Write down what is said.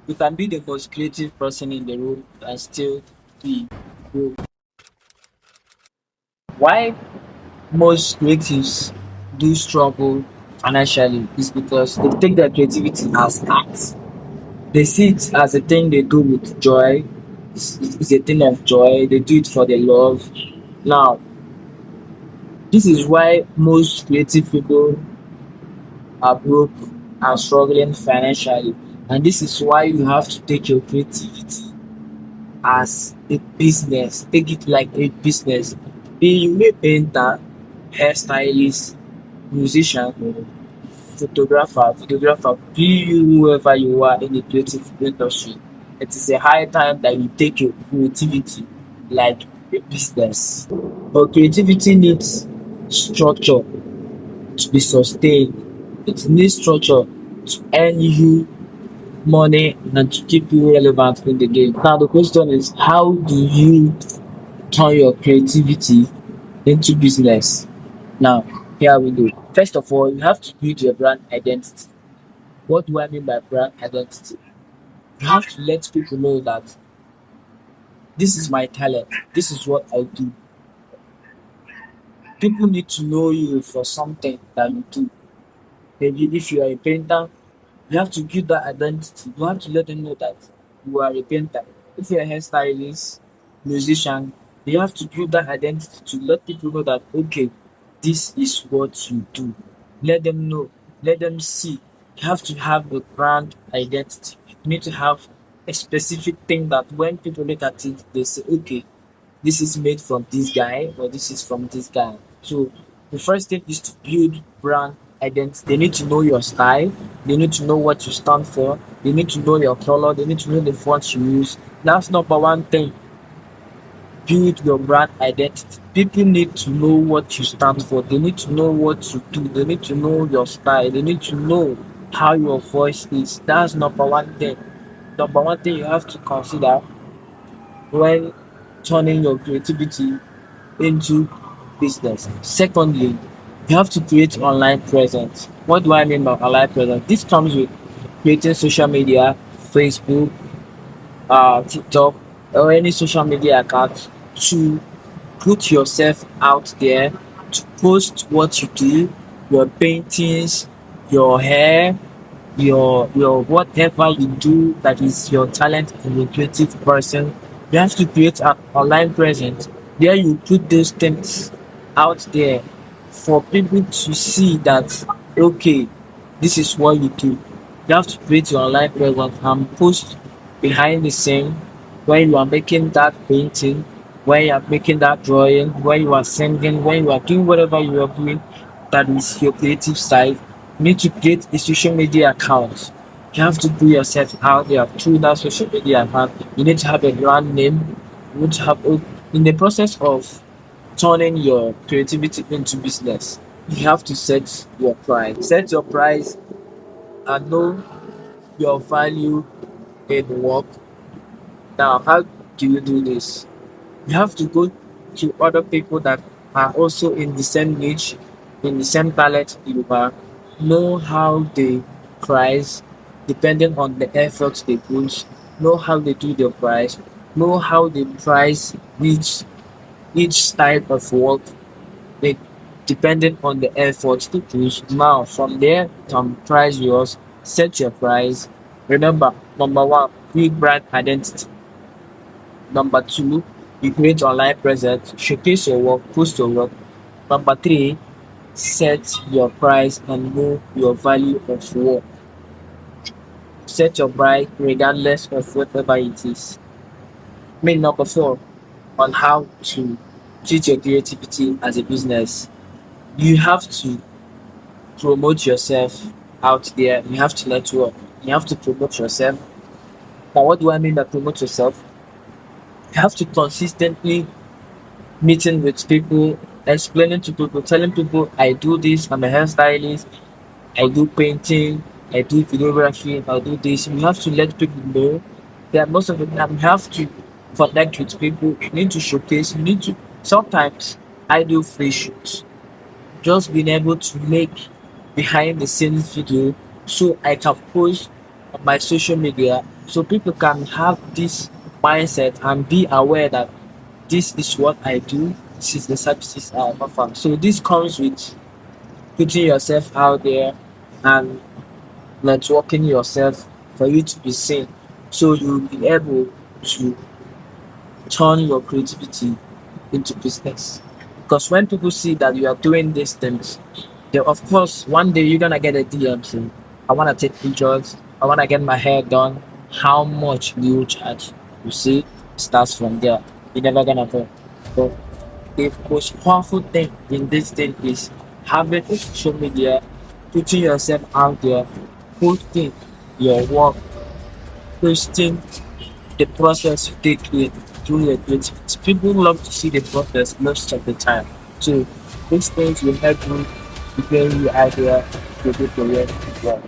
You can be the most creative person in the room and still be broke. Why most creatives do struggle financially is because they take their creativity as art. They see it as a thing they do with joy. It's a thing of joy. They do it for the love. Now, this is why most creative people are broke and struggling financially. And this is why you have to take your creativity as a business. Take it like a business. Be you a painter, hairstylist, musician, photographer, videographer, be you whoever you are in the creative industry. It is a high time that you take your creativity like a business. But creativity needs structure to be sustained. It needs structure to earn you money and to keep you relevant in the game. Now the question is, how do you turn your creativity into business? Now, here we go. First of all, you have to build your brand identity. What do I mean by brand identity? You have to let people know that this is my talent, this is what I do. People need to know you for something that you do. Maybe if you are a painter, you have to build that identity. You have to let them know that you are a painter. If you're a hairstylist, musician, you have to build that identity to let people know that okay, this is what you do. Let them know, let them see. You have to have a brand identity. You need to have a specific thing that when people look at it, they say, okay, this is made from this guy or this is from this guy. So the first thing is to build brand identity. They need to know your style, they need to know what you stand for, they need to know your color, they need to know the fonts you use. That's number one thing. Build your brand identity. People need to know what you stand for, they need to know what you do, they need to know your style, they need to know how your voice is. That's number one thing. Number one thing you have to consider when turning your creativity into business. Secondly, you have to create online presence. What do I mean by online presence? This comes with creating social media, Facebook, TikTok, or any social media account to put yourself out there, to post what you do, your paintings, your hair, your whatever you do that is your talent and your creative person. You have to create an online presence where you put those things out there for people to see that okay, this is what you do. You have to create your online presence and post behind the scene when you are making that painting, when you are making that drawing, when you are singing, when you are doing whatever you are doing that is your creative side. You need to create a social media account. You have to put yourself out there through that social media account. You need to have a brand name. You need to have in the process of turning your creativity into business. You have to set your price. Set your price and know your value in work. Now, how do you do this? You have to go to other people that are also in the same niche, in the same talent you are, know how they price depending on the effort they put, know how they do their price, know how they price each type of work they, depending on the effort they put. Now from there you can price yours, set your price. Remember, number one, build brand identity. Number two, you create online presence, showcase your work, post your work. Number three, set your price and know your value of work. Set your price regardless of whatever it is. Number four, on how to treat your creativity as a business. You have to promote yourself out there. You have to network. You have to promote yourself. Now, what do I mean by promote yourself? You have to consistently meeting with people, explaining to people, telling people I do this, I'm a hairstylist, I do painting, I do videography, I do this. You have to let people know that most of the time you have to connect with people, you need to showcase, you need to sometimes I do free shoots. Just being able to make behind the scenes video so I can post on my social media So people can have this mindset and be aware that this is what I do, this is the services I offer. So this comes with putting yourself out there and networking yourself for you to be seen. So you'll be able to turn your creativity into business. Because when people see that you are doing these things, they, of course, one day you're gonna get a DM saying, I wanna take pictures, I wanna get my hair done. How much do you charge? You see, it starts from there. You're never gonna go. But the most powerful thing in this thing is having social media, putting yourself out there, posting your work, posting the process you take through your creativity. People love to see the process most of the time. So these things will help you prepare you out there to do the work as well.